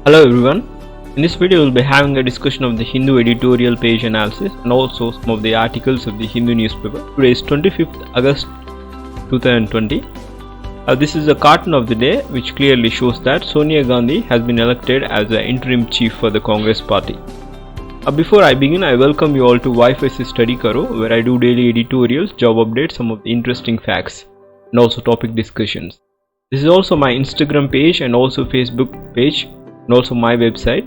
Hello everyone. In this video we'll be having a discussion of the Hindu editorial page analysis and also some of the articles of the Hindu newspaper. Today is 25th August 2020. This is a cartoon of the day which clearly shows that Sonia Gandhi has been elected as the interim chief for the Congress party. Before I begin, I welcome you all to Wifi Study Karo, where I do daily editorials, job updates, some of the interesting facts and also topic discussions. This is also my Instagram page and also Facebook page and also my website.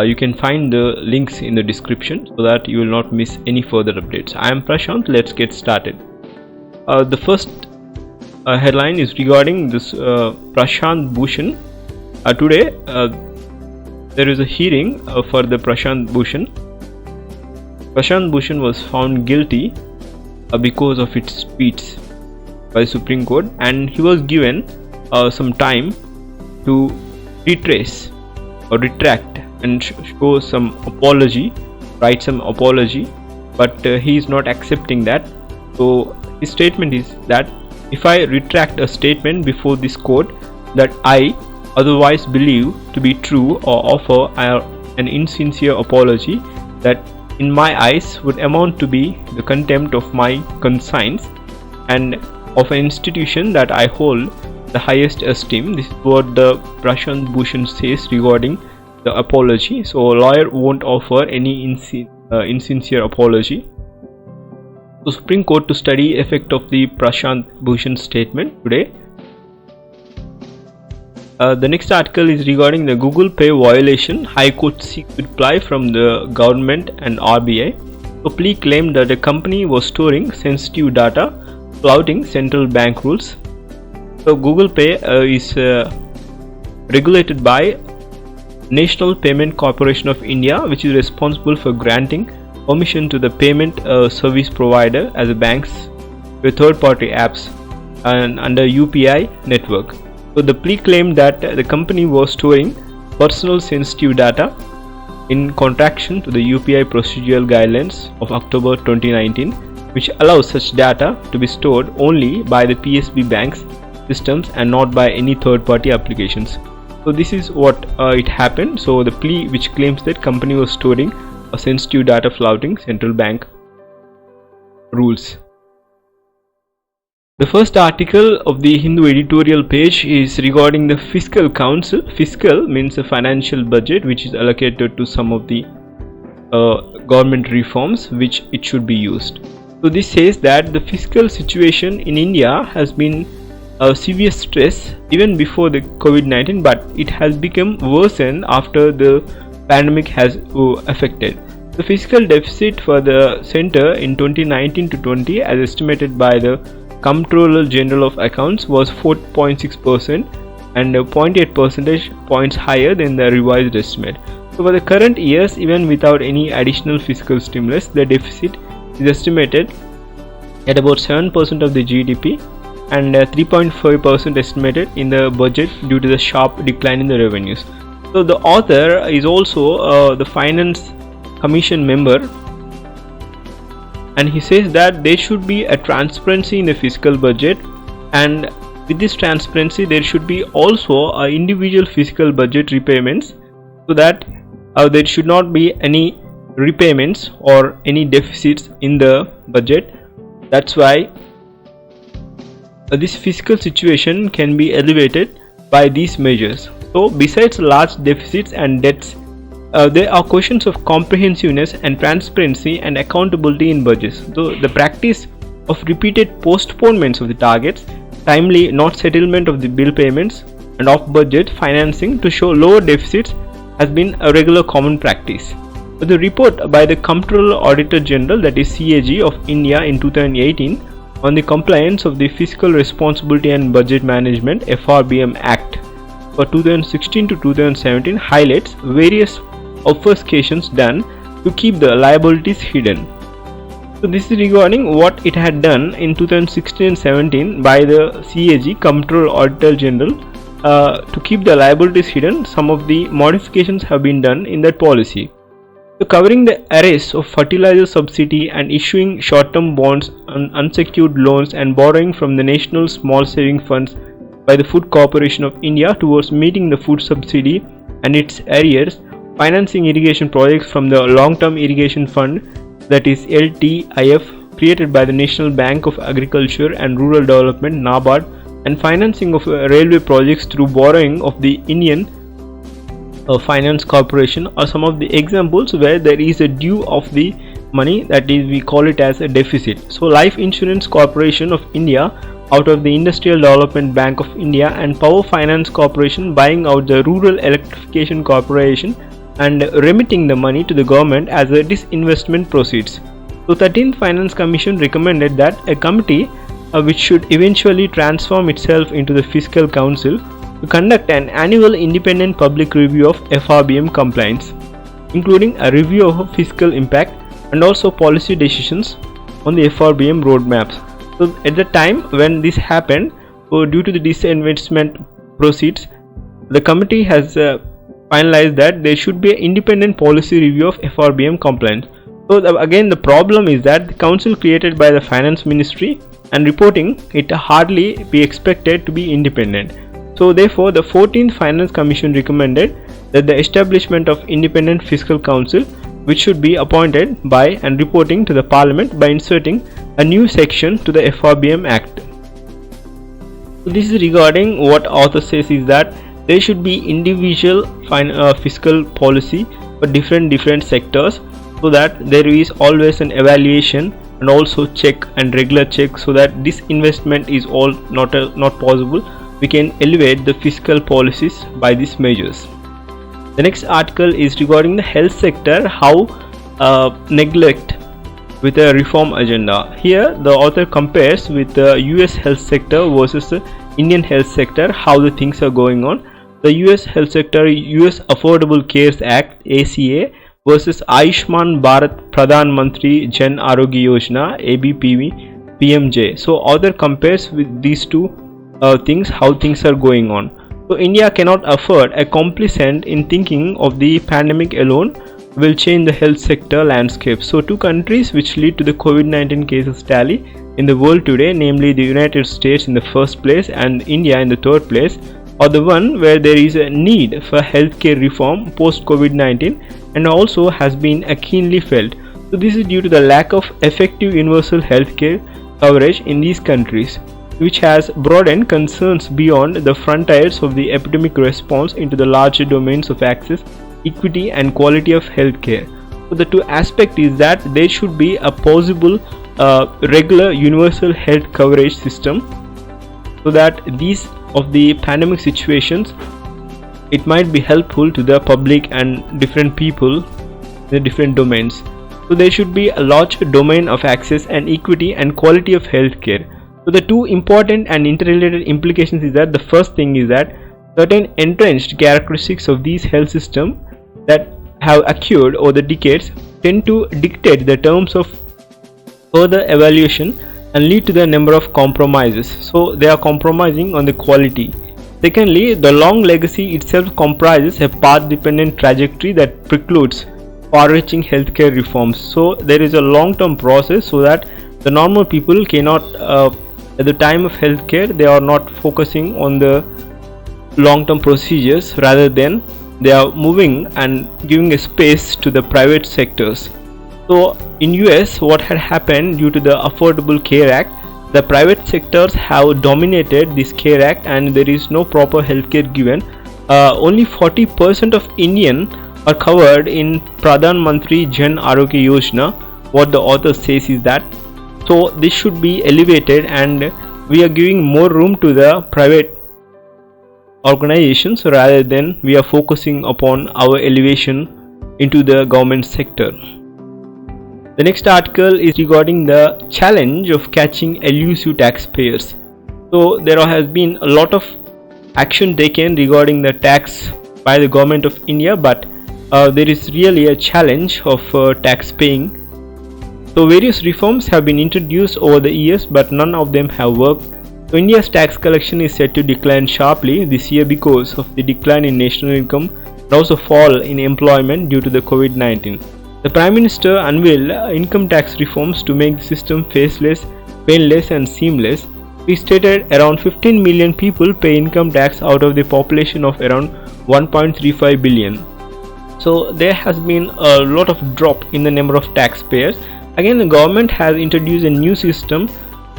You can find the links in the description so that you will not miss any further updates. I am Prashant. Let's get started. The first headline is regarding this Prashant Bhushan. Today there is a hearing for the Prashant Bhushan. Prashant Bhushan was found guilty because of its tweets by the Supreme Court, and he was given some time to retrace or retract and show some apology, write some apology, but he is not accepting that. So his statement is that if I retract a statement before this court that I otherwise believe to be true or offer an insincere apology that in my eyes would amount to be the contempt of my conscience and of an institution that I hold the highest esteem. This is what the Prashant Bhushan says regarding the apology. So lawyer won't offer any insincere apology. The Supreme Court to study effect of the Prashant Bhushan statement today. The next article is regarding the Google Pay violation. High Court seeks reply from the government and RBI. So plea claimed that the company was storing sensitive data, flouting central bank rules. So Google Pay is regulated by National Payment Corporation of India, which is responsible for granting permission to the payment service provider as a banks with third-party apps and under UPI network. So the plea claimed that the company was storing personal sensitive data in contraction to the UPI procedural guidelines of October 2019, which allows such data to be stored only by the PSB banks systems and not by any third-party applications. So this is what it happened. So the plea which claims that company was storing a sensitive data flouting central bank rules. The first article of the Hindu editorial page is regarding the Fiscal Council. Fiscal means a financial budget which is allocated to some of the government reforms which it should be used. So this says that the fiscal situation in India has been a severe stress even before the COVID-19, but it has become worsened after the pandemic has affected. The fiscal deficit for the center in 2019 to 20 as estimated by the Comptroller General of Accounts was 4.6% and 0.8 percentage points higher than the revised estimate. So for the current years, even without any additional fiscal stimulus, the deficit is estimated at about 7% of the GDP and 3.5% estimated in the budget due to the sharp decline in the revenues. So the author is also the Finance Commission member, and he says that there should be a transparency in the fiscal budget, and with this transparency there should be also individual fiscal budget repayments so that there should not be any repayments or any deficits in the budget. That's why this fiscal situation can be elevated by these measures. So besides large deficits and debts, there are questions of comprehensiveness and transparency and accountability in budgets. So the practice of repeated postponements of the targets, timely not settlement of the bill payments and off-budget financing to show lower deficits has been a regular common practice. But the report by the Comptroller Auditor General, that is CAG of India in 2018 on the compliance of the Fiscal Responsibility and Budget Management FRBM Act for 2016 to 2017 highlights various obfuscations done to keep the liabilities hidden. So this is regarding what it had done in 2016 and 17 by the CAG, Comptroller Auditor General, to keep the liabilities hidden. Some of the modifications have been done in that policy. So covering the arrests of fertilizer subsidy and issuing short-term bonds on unsecured loans and borrowing from the National Small Saving Funds by the Food Corporation of India towards meeting the food subsidy and its arrears, financing irrigation projects from the Long-Term Irrigation Fund, that is LTIF, created by the National Bank of Agriculture and Rural Development (NABARD), and financing of railway projects through borrowing of the Indian Finance Corporation are some of the examples where there is a due of the money, that is, we call it as a deficit. So Life Insurance Corporation of India out of the Industrial Development Bank of India, and Power Finance Corporation buying out the Rural Electrification Corporation and remitting the money to the government as a disinvestment proceeds. So 13th Finance Commission recommended that a committee which should eventually transform itself into the Fiscal Council to conduct an annual independent public review of FRBM compliance, including a review of fiscal impact and also policy decisions on the FRBM roadmaps. So at the time when this happened, due to the disinvestment proceeds, the committee has finalized that there should be an independent policy review of FRBM compliance. So again, the problem is that the council created by the finance ministry and reporting it hardly be expected to be independent. So therefore, the 14th Finance Commission recommended that the establishment of independent fiscal council, which should be appointed by and reporting to the Parliament by inserting a new section to the FRBM Act. So this is regarding what author says is that there should be individual fiscal policy for different sectors, so that there is always an evaluation and also check and regular check, so that this investment is all not possible. We can elevate the fiscal policies by these measures. The next article is regarding the health sector, how neglect with a reform agenda. Here the author compares with the US health sector versus the Indian health sector, how the things are going on. The US health sector, US Affordable Cares Act ACA versus Ayushman Bharat Pradhan Mantri Jan Arogya Yojana ABPV PMJ. So author compares with these two things, how things are going on. So India cannot afford a complacent in thinking of the pandemic alone will change the health sector landscape. So two countries which lead to the COVID-19 cases tally in the world today, namely the United States in the first place and India in the third place, are the one where there is a need for healthcare reform post COVID-19 and also has been keenly felt. So this is due to the lack of effective universal healthcare coverage in these countries, which has broadened concerns beyond the frontiers of the epidemic response into the larger domains of access, equity and quality of healthcare. So the two aspects is that there should be a possible regular universal health coverage system, so that these of the pandemic situations, it might be helpful to the public and different people in the different domains. So there should be a large domain of access and equity and quality of healthcare. So the two important and interrelated implications is that the first thing is that certain entrenched characteristics of these health systems that have occurred over the decades tend to dictate the terms of further evaluation and lead to the number of compromises. So they are compromising on the quality. Secondly, the long legacy itself comprises a path-dependent trajectory that precludes far-reaching healthcare reforms. So there is a long-term process, so that the normal people cannot at the time of healthcare, they are not focusing on the long-term procedures, rather than they are moving and giving a space to the private sectors. So in US, what had happened due to the Affordable Care Act, the private sectors have dominated this Care Act and there is no proper healthcare given. Only 40% of Indian are covered in Pradhan Mantri Jan Arogya Yojana. What the author says is that, so this should be elevated and we are giving more room to the private organizations rather than we are focusing upon our elevation into the government sector. The next article is regarding the challenge of catching elusive taxpayers. So there has been a lot of action taken regarding the tax by the government of India, but there is really a challenge of tax paying. So various reforms have been introduced over the years, but none of them have worked. So India's tax collection is set to decline sharply this year because of the decline in national income and also fall in employment due to the COVID-19. The Prime Minister unveiled income tax reforms to make the system faceless, painless and seamless. he stated around 15 million people pay income tax out of the population of around 1.35 billion. So there has been a lot of drop in the number of taxpayers. Again, the government has introduced a new system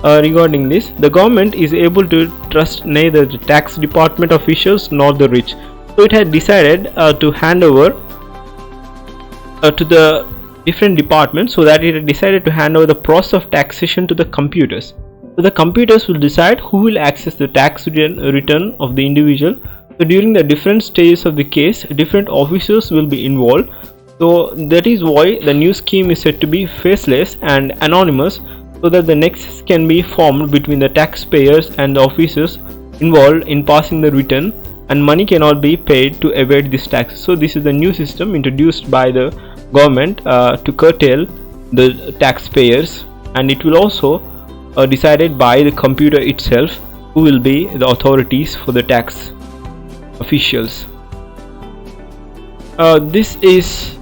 regarding this. The government is able to trust neither the tax department officials nor the rich. So it had decided to hand over to the different departments, so that it had decided to hand over the process of taxation to the computers. So the computers will decide who will access the tax return of the individual. So during the different stages of the case, different officers will be involved. So that is why the new scheme is said to be faceless and anonymous, so that the nexus can be formed between the taxpayers and the officers involved in passing the return, and money cannot be paid to evade this tax. So this is the new system introduced by the government to curtail the taxpayers, and it will also decided by the computer itself who will be the authorities for the tax officials. This is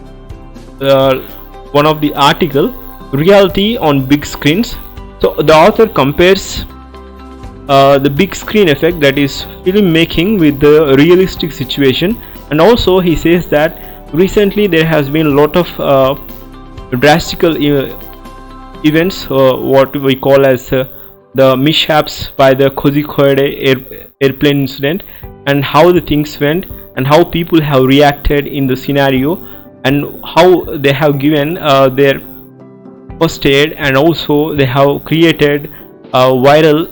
one of the article, reality on big screens. So the author compares the big screen effect, that is filmmaking, with the realistic situation, and also he says that recently there has been a lot of drastical events, what we call as the mishaps by the Kozhikode airplane incident, and how the things went and how people have reacted in the scenario, and how they have given their first aid, and also they have created viral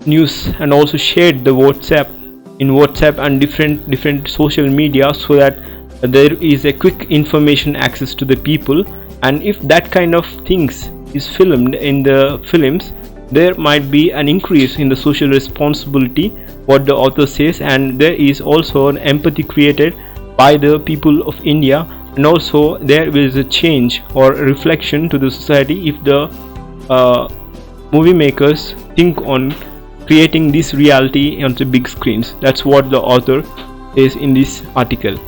news and also shared the WhatsApp and different social media, so that there is a quick information access to the people. And if that kind of things is filmed in the films, there might be an increase in the social responsibility, what the author says, and there is also an empathy created by the people of India, and also there is a change or reflection to the society if the movie makers think on creating this reality on the big screens. That's what the author says in this article.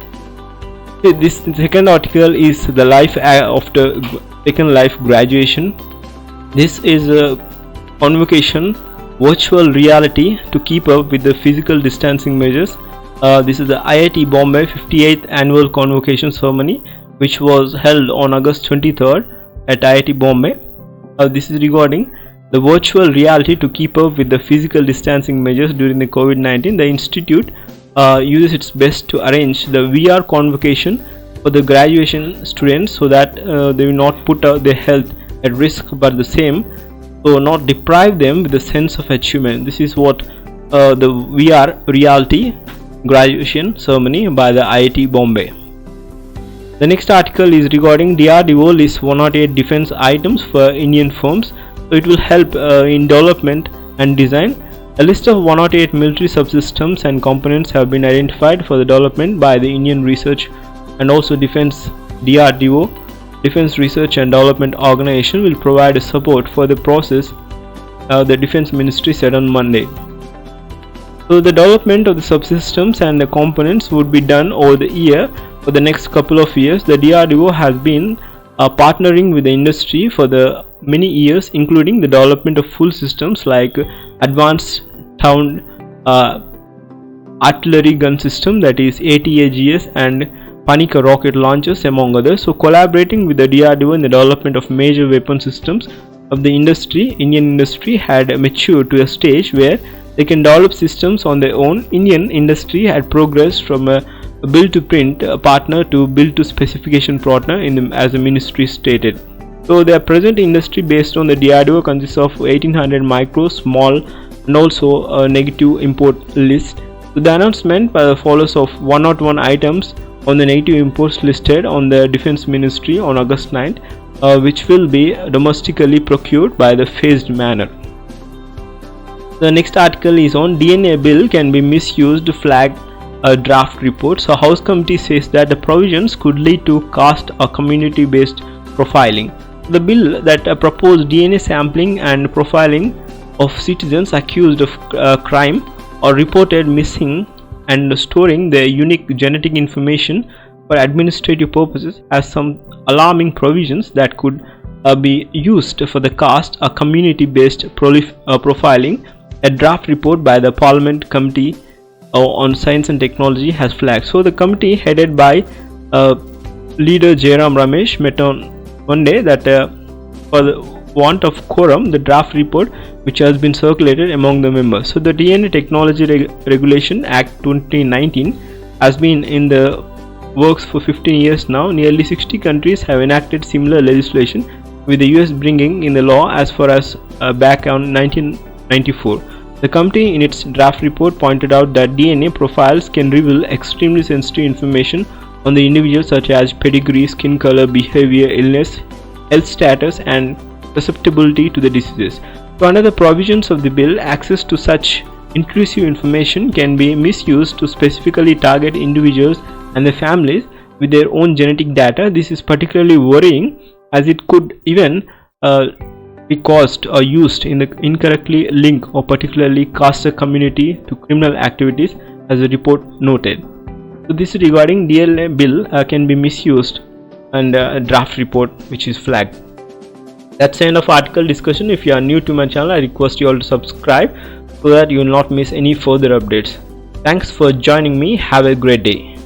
This second article is the life after second life graduation. This is a convocation virtual reality to keep up with the physical distancing measures. This is the IIT Bombay 58th annual convocation ceremony, which was held on August 23rd at IIT Bombay. This is regarding the virtual reality to keep up with the physical distancing measures during the COVID-19. The institute uses its best to arrange the VR convocation for the graduation students, so that they will not put their health at risk, but the same, so not deprive them with the sense of achievement. This is what the VR reality graduation ceremony by the IIT Bombay. The next article is regarding DRDO lists 108 defense items for Indian firms. So it will help in development and design. A list of 108 military subsystems and components have been identified for the development by the Indian Research and also Defense. DRDO, Defense Research and Development Organization, will provide support for the process, the Defense Ministry said on Monday. So the development of the subsystems and the components would be done over the year for the next couple of years. The DRDO has been partnering with the industry for the many years, including the development of full systems like advanced town artillery gun system, that is ATAGS, and Panika rocket launchers, among others. So collaborating with the DRDO in the development of major weapon systems of the industry, Indian industry had matured to a stage where they can develop systems on their own. Indian industry had progressed from a build to print partner to build to specification partner as the ministry stated. So their present industry based on the DRDO consists of 1800 micro, small, and also a negative import list. So the announcement by the followers of 101 items on the negative imports listed on the Defense Ministry on August 9th, which will be domestically procured by the phased manner. The next article is on DNA bill can be misused, flag a draft report. So House Committee says that the provisions could lead to caste or community based profiling. The bill that proposed DNA sampling and profiling of citizens accused of crime or reported missing and storing their unique genetic information for administrative purposes has some alarming provisions that could be used for the caste or community-based profiling, a draft report by the Parliament Committee on Science and Technology has flagged. So the committee headed by leader Jairam Ramesh met on one day that for the want of quorum, the draft report which has been circulated among the members. So the DNA Technology Regulation Act 2019 has been in the works for 15 years now. Nearly 60 countries have enacted similar legislation, with the US bringing in the law as far as back on 1994. The committee in its draft report pointed out that DNA profiles can reveal extremely sensitive information on the individual, such as pedigree, skin color, behavior, illness, health status, and susceptibility to the diseases. So under the provisions of the bill, access to such intrusive information can be misused to specifically target individuals and their families with their own genetic data. This is particularly worrying, as it could even be caused or used in the incorrectly link or particularly cast a community to criminal activities, as the report noted. So this regarding DNA bill can be misused, and a draft report which is flagged. That's the end of article discussion. If you are new to my channel, I request you all to subscribe so that you will not miss any further updates. Thanks for joining me. Have a great day.